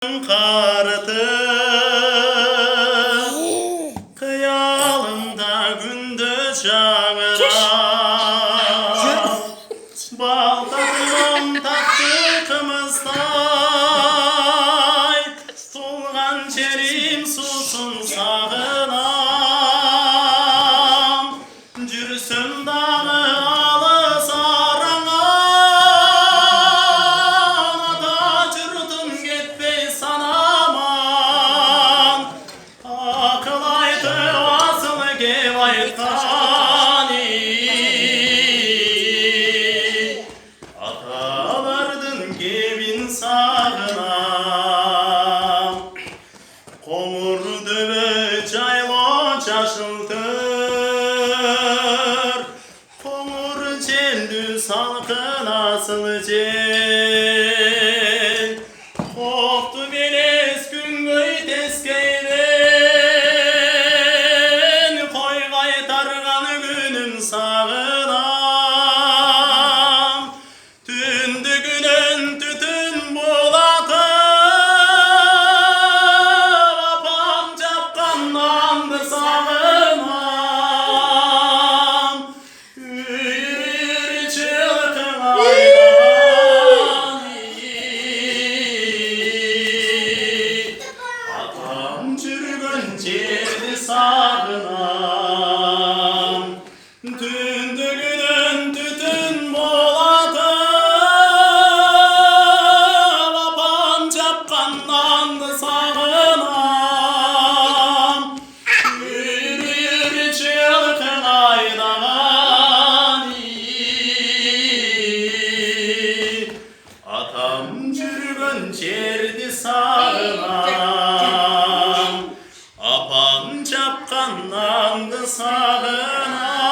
Kartı kıyalımda gündüz çağırar. Bal tatlım tatlı kımızday, solgan çerim susun sağınam. Cürsüm dağı alı sarana, ata çırtın gitmey sanaman. Akıl aytı asıl gevaytani, atalardın gevin sağınam. Komur dövü çaylo çaşıltır, komur çeldü salkın asıl çel. Koptu beles gün göy teskeyden, koy kaytargan günüm sağınam. Tündü günün tütün bulatı, apam çapkanlandı sağınam. Yürü çılgın aydan, atam çürgün çirdi sağınam. Tündü günün tütün bulatı, apam çapkanlandı sağınam. Yürü çılgın aydan, atam çürgün çerdi sağınam. Apam çapkanlandı sağınam.